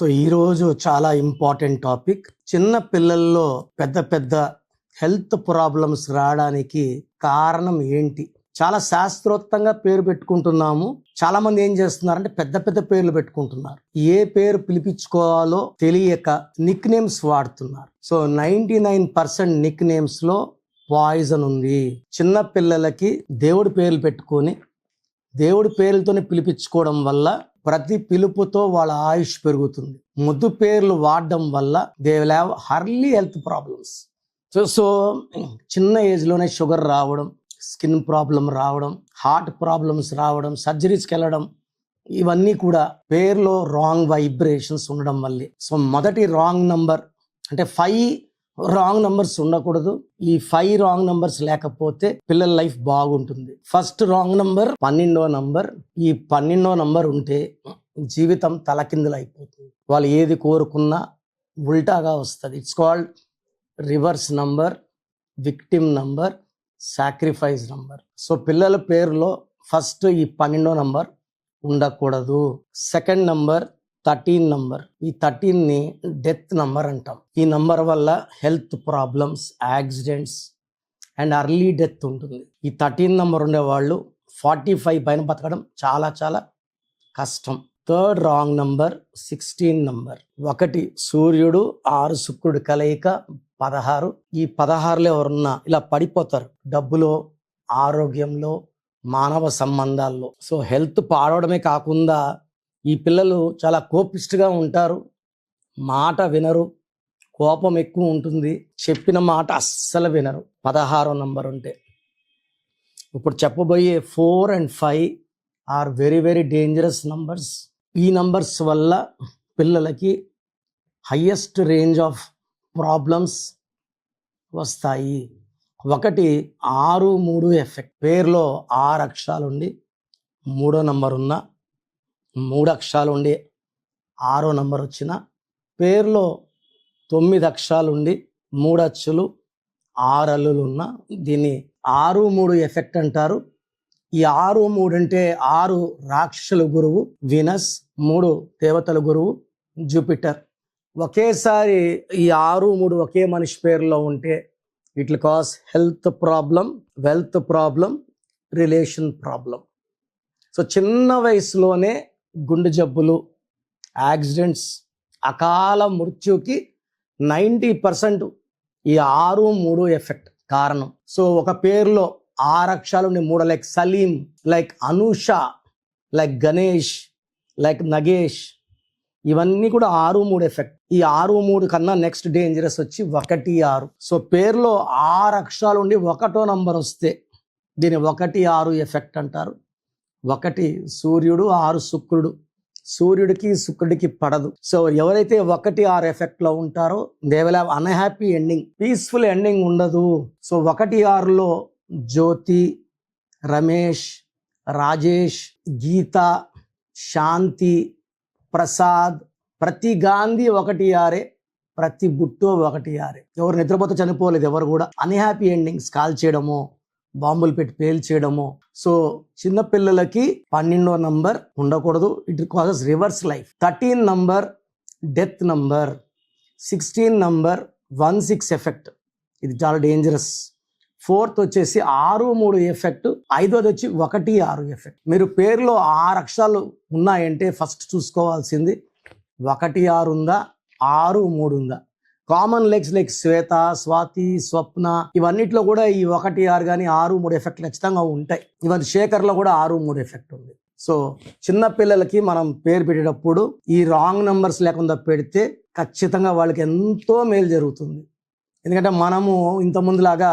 ఈరోజు చాలా important topic. చిన్న పిల్లల్లో పెద్ద పెద్ద హెల్త్ ప్రాబ్లమ్స్ రావడానికి కారణం ఏంటి? చాలా శాస్త్రోక్తంగా పేరు పెట్టుకుంటున్నాము. చాలా మంది ఏం చేస్తున్నారంటే పెద్ద పెద్ద పేర్లు పెట్టుకుంటున్నారు. ఏ పేరు పిలిపించుకోవాలో తెలియక నిక్ నేమ్స్ వాడుతున్నారు. 99% నిక్ నేమ్స్ లో పాయిజన్ ఉంది. చిన్న పిల్లలకి దేవుడి పేర్లు పెట్టుకొని దేవుడి పేర్లతోనే పిలిపించుకోవడం వల్ల ప్రతి పిలుపుతో వాళ్ళ ఆయుష్ పెరుగుతుంది. ముద్దు పేర్లు వాడడం వల్ల they will have early health problems. So చిన్న ఏజ్లోనే షుగర్ రావడం, స్కిన్ ప్రాబ్లం రావడం, హార్ట్ ప్రాబ్లమ్స్ రావడం, సర్జరీస్కి వెళ్ళడం, ఇవన్నీ కూడా పేర్లో రాంగ్ వైబ్రేషన్స్ ఉండడం వల్లే. మొదటి రాంగ్ నంబర్ అంటే 5 రాంగ్ నంబర్స్ ఉండకూడదు. ఈ 5 రాంగ్ నంబర్స్ లేకపోతే పిల్లల లైఫ్ బాగుంటుంది. ఫస్ట్ రాంగ్ నంబర్ 12వ నంబర్. ఈ 12వ నంబర్ ఉంటే జీవితం తలకిందులు అయిపోతుంది. వాళ్ళు ఏది కోరుకున్నా ఉల్టాగా వస్తుంది. It's called reverse number, victim number, sacrifice number. పిల్లల పేరులో ఫస్ట్ ఈ 12వ నంబర్ ఉండకూడదు. Second number 13 number. ఈ 13ని డెత్ నంబర్ అంటాం. ఈ నంబర్ వల్ల health problems, accidents and early death ఉంటుంది. ఈ 13 నంబర్ ఉండేవాళ్ళు 45 పైన బతకడం చాలా చాలా కష్టం. Third wrong number 16 number. 1 సూర్యుడు 6 శుక్రుడు కలయిక 16. ఈ 16లో ఎవరున్నా ఇలా పడిపోతారు. డబ్బులో, ఆరోగ్యంలో, మానవ సంబంధాల్లో. హెల్త్ పాడవడమే కాకుండా ఈ పిల్లలు చాలా కోపిష్టిగా ఉంటారు. మాట వినరు, కోపం ఎక్కువ ఉంటుంది, చెప్పిన మాట అస్సలు వినరు. 16వ నంబర్ ఉంటే. ఇప్పుడు చెప్పబోయే 4 and 5 are very very dangerous numbers. ఈ నంబర్స్ వల్ల పిల్లలకి హయ్యెస్ట్ రేంజ్ ఆఫ్ ప్రాబ్లమ్స్ వస్తాయి. 1 6 3 ఎఫెక్ట్. పేరులో 6 అక్షరాలు ఉండి 3వ నంబర్ ఉన్న, 3 అక్షరాలు ఉండి 6వ నంబర్ వచ్చిన, పేరులో 9 అక్షరాలు ఉండి 3 అచ్చులు 6 అల్లులు ఉన్న దీన్ని 6 3 ఎఫెక్ట్ అంటారు. ఈ 6 3 అంటే 6 రాక్షసుల గురువు వీనస్, 3 దేవతల గురువు జూపిటర్. ఒకేసారి ఈ 6 3 ఒకే మనిషి పేరులో ఉంటే it will cause health problem, wealth problem, relation problem. చిన్న వయసులోనే గుండె జబ్బులు, యాక్సిడెంట్స్, అకాల మృత్యుకి 90% ఈ 6 3 ఎఫెక్ట్ కారణం. ఒక పేరులో 6 అక్షరాలు ఉండి 3, like Salim, like Anusha, like Ganesh, like Nagesh, ఇవన్నీ కూడా 6 3 ఎఫెక్ట్. ఈ 6 3 కన్నా నెక్స్ట్ డేంజరస్ వచ్చి 1 6. పేరులో 6 అక్షరాలు ఉండి 1వ నంబర్ వస్తే దీన్ని 1 6 ఎఫెక్ట్ అంటారు. 1 సూర్యుడు 6 శుక్రుడు. సూర్యుడికి శుక్రుడికి పడదు. ఎవరైతే 1 6 ఎఫెక్ట్ లో ఉంటారో they will have unhappy ending, peaceful ending ఉండదు. 1 6లో జ్యోతి, రమేష్, రాజేష్, గీత, శాంతి, ప్రసాద్, ప్రతి గాంధీ 1 6. ప్రతి బుట్టో 1 6. ఎవరు నిద్రపోతే చనిపోలేదు. ఎవరు కూడా అన్హ్యాపీ ఎండింగ్స్, కాల్ చేయడమో, బాంబులు పెట్టి పేల్చేయడము. చిన్న పిల్లలకి 12వ నంబర్ ఉండకూడదు. It causes reverse life. 13 number death number. 16 number 1 6 effect. ఇది చాలా డేంజరస్. 4th వచ్చేసి 6 3 ఎఫెక్ట్. 5వది వచ్చి 1 6 ఎఫెక్ట్. మీరు పేరులో 6 అక్షరాలు ఉన్నాయంటే ఫస్ట్ చూసుకోవాల్సింది 1 6 ఉందా, 6 3 ఉందా. కామన్ లెగ్స్ లైక్ శ్వేత, స్వాతి, స్వప్న, ఇవన్నిట్లో కూడా ఈ 1 6 కానీ 6 3 ఎఫెక్ట్ ఖచ్చితంగా ఉంటాయి. ఇవన్నీ శేఖర్లో కూడా 6 3 ఎఫెక్ట్ ఉంది. చిన్న పిల్లలకి మనం పేరు పెట్టేటప్పుడు ఈ రాంగ్ నంబర్స్ లేకుండా పెడితే ఖచ్చితంగా వాళ్ళకి ఎంతో మేలు జరుగుతుంది. ఎందుకంటే మనము ఇంతకుముందులాగా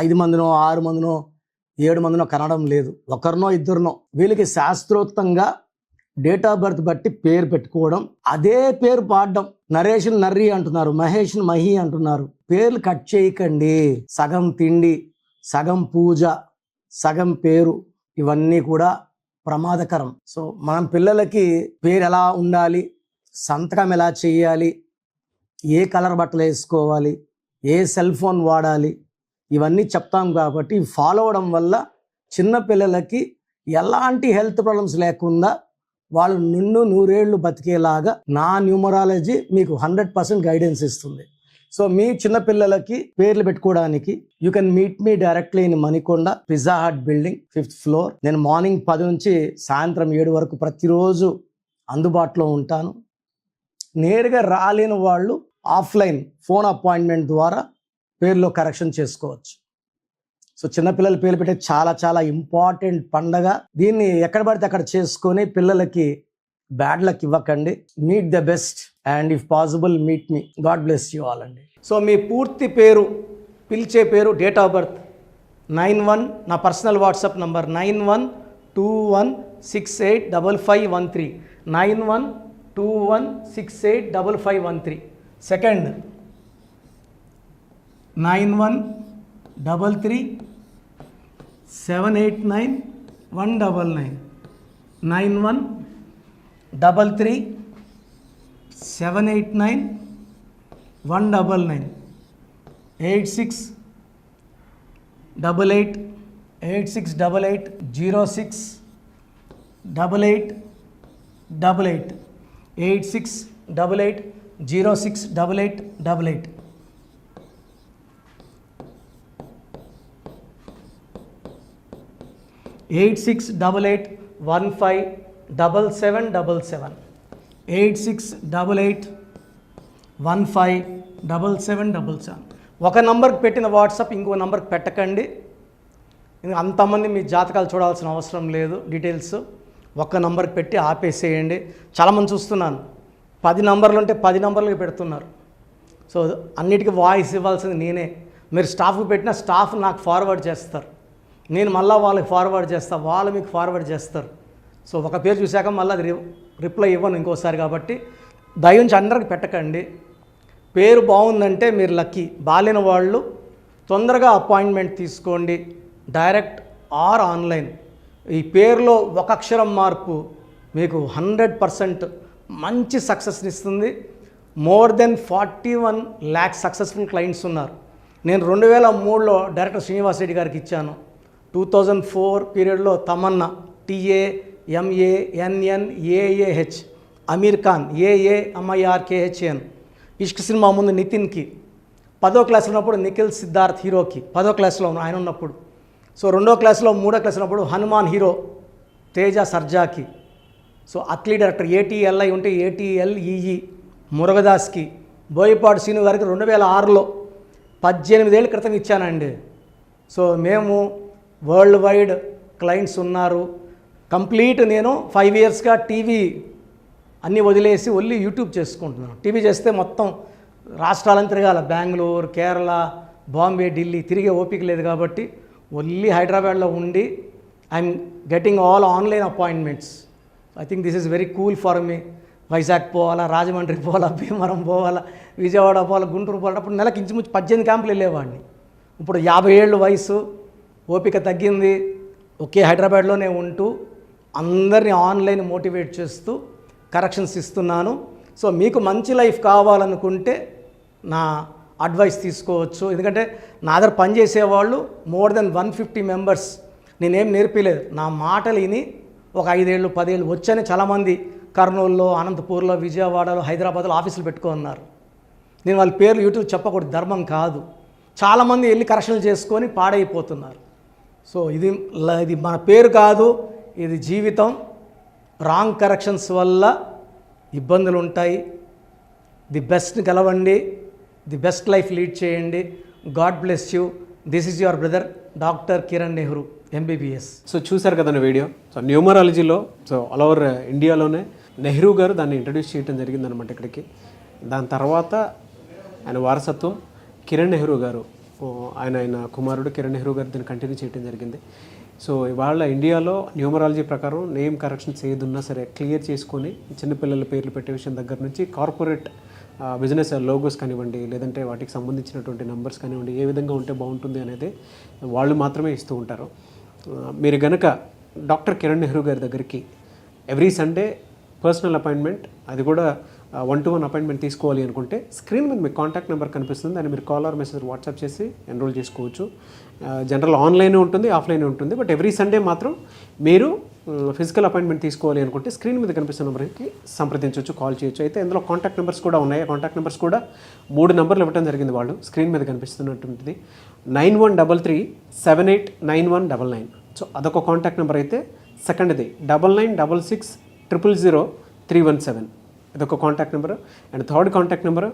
5 మందినో 6 మందినో 7 మందినో కనడం లేదు. ఒకరినో ఇద్దరినో. వీళ్ళకి శాస్త్రోక్తంగా డేట్ ఆఫ్ బర్త్ బట్టి పేరు పెట్టుకోవడం, అదే పేరు పాడడం. నరేష్ నర్రి అంటున్నారు, మహేష్ మహి అంటున్నారు. పేర్లు కట్ చేయకండి. సగం తిండి, సగం పూజ, సగం పేరు, ఇవన్నీ కూడా ప్రమాదకరం. మనం పిల్లలకి పేరు ఎలా ఉండాలి, సంతకం ఎలా చేయాలి, ఏ కలర్ బట్టలు వేసుకోవాలి, ఏ సెల్ ఫోన్ వాడాలి, ఇవన్నీ చెప్తాం. కాబట్టి ఫాలో అవడం వల్ల చిన్న పిల్లలకి ఎలాంటి హెల్త్ ప్రాబ్లమ్స్ లేకుండా వాళ్ళు నిన్ను 100 ఏళ్ళు బతికేలాగా నా న్యూమరాలజీ మీకు 100% గైడెన్స్ ఇస్తుంది. సో మీ చిన్నపిల్లలకి పేర్లు పెట్టుకోవడానికి you can meet me directly in Manikonda, Pizza Hut building, 5th floor. నేను మార్నింగ్ 10 నుంచి సాయంత్రం 7 వరకు ప్రతిరోజు అందుబాటులో ఉంటాను. నేరుగా రాలేని వాళ్ళు ఆఫ్లైన్ ఫోన్ అపాయింట్మెంట్ ద్వారా పేర్లో కరెక్షన్ చేసుకోవచ్చు. సో చిన్నపిల్లల పేర్లు పెట్టే చాలా చాలా ఇంపార్టెంట్ పండగ. దీన్ని ఎక్కడ పడితే అక్కడ చేసుకొని పిల్లలకి బ్యాడ్ లక్ ఇవ్వకండి. Meet the best and if possible meet me. God bless you all అండి. సో మీ పూర్తి పేరు, పిలిచే పేరు, డేట్ ఆఫ్ బర్త్ 91, నా పర్సనల్ వాట్సాప్ నంబర్ 9121685513, 9121685513. సెకండ్ 9133789199, 9133789199, 86888688068888, 8688068888. 8688157777, 8688157777. ఒక నంబర్కి పెట్టిన వాట్సాప్ ఇంకో నంబర్కి పెట్టకండి. అంతమంది మీ జాతకాలు చూడాల్సిన అవసరం లేదు. డీటెయిల్స్ ఒక్క నంబర్కి పెట్టి ఆపేసేయండి. చాలామంది చూస్తున్నాను 10 నంబర్లు ఉంటే 10 నంబర్లకి పెడుతున్నారు. సో అన్నిటికీ వాయిస్ ఇవ్వాల్సింది నేనే. మీరు స్టాఫ్కి పెట్టిన స్టాఫ్ నాకు ఫార్వర్డ్ చేస్తారు, నేను మళ్ళీ వాళ్ళకి ఫార్వర్డ్ చేస్తాను, వాళ్ళు మీకు ఫార్వర్డ్ చేస్తారు. సో ఒక పేరు చూశాక మళ్ళీ అది రిప్లై ఇవ్వను ఇంకోసారి. కాబట్టి దయించి అందరికి పెట్టకండి. పేరు బాగుందంటే మీరు లక్కీ. బాలేని వాళ్ళు తొందరగా అపాయింట్మెంట్ తీసుకోండి, డైరెక్ట్ ఆర్ ఆన్లైన్. ఈ పేరులో ఒక అక్షరం మార్పు మీకు 100% మంచి సక్సెస్ని ఇస్తుంది. More than 41 lakh successful clients ఉన్నారు. నేను 2003లో డైరెక్టర్ శ్రీనివాస్ రెడ్డి గారికి ఇచ్చాను. 2004 పీరియడ్లో తమన్నా, TAMANNAAH, అమీర్ ఖాన్, AAMIRKHN, ఇష్క్ సినిమా ముందు నితిన్కి, 10వ క్లాస్ ఉన్నప్పుడు నిఖిల్ సిద్ధార్థ్ హీరోకి, 10వ క్లాస్లో ఆయన ఉన్నప్పుడు. సో 2వ క్లాస్లో 3వ క్లాస్ ఉన్నప్పుడు హనుమాన్ హీరో తేజ సర్జాకి. సో అట్లీ డైరెక్టర్ ATLI ఉంటే ATLEE మురుగదాస్కి, బోయపాటి శ్రీను గారికి 2006లో 18 ఏళ్ళ క్రితం ఇచ్చానండి. సో మేము వరల్డ్ వైడ్ క్లయింట్స్ ఉన్నారు. కంప్లీట్ నేను 5 ఇయర్స్గా టీవీ అన్నీ వదిలేసి ఓన్లీ యూట్యూబ్ చేసుకుంటున్నాను. టీవీ చేస్తే మొత్తం రాష్ట్రాలను తిరగాల, బెంగళూరు, కేరళ, బాంబే, ఢిల్లీ తిరిగే ఓపిక లేదు. కాబట్టి ఓన్లీ హైదరాబాద్లో ఉండి I'm getting all online appointments. I think this is very cool for me. Vizag పోవాలా, రాజమండ్రి పోవాలా, భీమవరం పోవాలా, విజయవాడ పోవాలా, గుంటూరు పోవాలా. అప్పుడు నెలకు ఇంచుమించు 18 క్యాంపులు వెళ్ళేవాడిని. ఇప్పుడు 50 ఏళ్ళు వయసు, ఓపిక తగ్గింది. ఒకే హైదరాబాద్లోనే ఉంటూ అందరినీ ఆన్లైన్ మోటివేట్ చేస్తూ కరెక్షన్స్ ఇస్తున్నాను. సో మీకు మంచి లైఫ్ కావాలనుకుంటే నా అడ్వైస్ తీసుకోవచ్చు. ఎందుకంటే నా దగ్గర పనిచేసేవాళ్ళు మోర్ దెన్ 150 మెంబర్స్. నేనేం నేర్పిలేదు, నా మాటలు విని ఒక 5 ఏళ్ళు 10 ఏళ్ళు వచ్చని చాలామంది కర్నూలులో, అనంతపూర్లో, విజయవాడలో, హైదరాబాద్లో ఆఫీసులు పెట్టుకున్నారు. నేను వాళ్ళ పేర్లు యూట్యూబ్ చెప్పకూడదు, ధర్మం కాదు. చాలామంది వెళ్ళి కరెక్షన్లు చేసుకొని పాడైపోతున్నారు. సో ఇది మన పేరు కాదు, ఇది జీవితం. రాంగ్ కరెక్షన్స్ వల్ల ఇబ్బందులు ఉంటాయి. ది బెస్ట్ గెలవండి, ది బెస్ట్ లైఫ్ లీడ్ చేయండి. God bless you. This is your brother doctor Kiran Nehru, MBBS. So చూశారు కదండి వీడియో. సో న్యూమరాలజీలో సో ఆల్ ఓవర్ ఇండియాలోనే నెహ్రూ గారు దాన్ని ఇంట్రడ్యూస్ చేయడం జరిగిందనమాట ఇక్కడికి. దాని తర్వాత ఆయన వారసత్వం కిరణ్ నెహ్రూ గారు, ఆయన కుమారుడు కిరణ్ నెహ్రూ గారు దీన్ని కంటిన్యూ చేయడం జరిగింది. సో ఇవాళ ఇండియాలో న్యూమరాలజీ ప్రకారం నేమ్ కరెక్షన్స్ ఏదున్నా సరే క్లియర్ చేసుకొని చిన్నపిల్లల పేర్లు పెట్టే విషయం దగ్గర నుంచి కార్పొరేట్ బిజినెస్ లోగోస్ కానివ్వండి, లేదంటే వాటికి సంబంధించినటువంటి నెంబర్స్ కానివ్వండి, ఏ విధంగా ఉంటే బాగుంటుంది అనేది వాళ్ళు మాత్రమే ఇస్తూ ఉంటారు. మీరు గనక డాక్టర్ కిరణ్ నెహ్రూ గారి దగ్గరికి ఎవ్రీ సండే పర్సనల్ అపాయింట్మెంట్, అది కూడా 1-to-1 అపాయింట్మెంట్ తీసుకోవాలి అనుకుంటే స్క్రీన్ మీద మీకు కాంటాక్ట్ నెంబర్ కనిపిస్తుంది, దాన్ని మీరు కాల్ ఆర్ మెసేజ్ వాట్సాప్ చేసి ఎన్రోల్ చేసుకోవచ్చు. జనరల్ ఆన్లైన్ ఉంటుంది, ఆఫ్లైన్ ఉంటుంది. బట్ ఎవ్రీ సండే మాత్రం మీరు ఫిజికల్ అపాయింట్మెంట్ తీసుకోవాలి అనుకుంటే స్క్రీన్ మీద కనిపిస్తున్న నెంబర్కి సంప్రదించవచ్చు, కాల్ చేయొచ్చు. అయితే ఇందులో కాంటాక్ట్ నెంబర్స్ కూడా ఉన్నాయి. కాంటాక్ట్ నెంబర్స్ కూడా 3 నెంబర్లు ఇవ్వడం జరిగింది వాళ్ళు. స్క్రీన్ మీద కనిపిస్తున్నటువంటిది 9133789199. సో అదొక కాంటాక్ట్ నెంబర్. అయితే సెకండ్ది 9966000317, ఇదొక contact number. And third contact number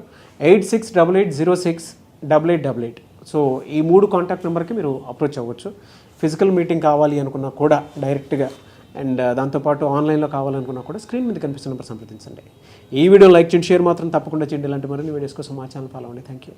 8688068888. So ఈ 3 కాంటాక్ట్ నెంబర్కి మీరు అప్రోచ్ అవ్వచ్చు. ఫిజికల్ మీటింగ్ కావాలి అనుకున్నా కూడా డైరెక్ట్గా, అండ్ దాంతోపాటు ఆన్లైన్లో కావాలనుకున్నా కూడా స్క్రీన్ మీద కనిపిస్తున్న నెంబర్ సంప్రదించండి. ఈ వీడియో లైక్ చేయండి, షేర్ మాత్రం తప్పకుండా చేయండి. ఇలాంటి మరిన్ని వీడియోస్ కోసం మా ఛానల్ ఫాలో అవ్వండి. Thank you.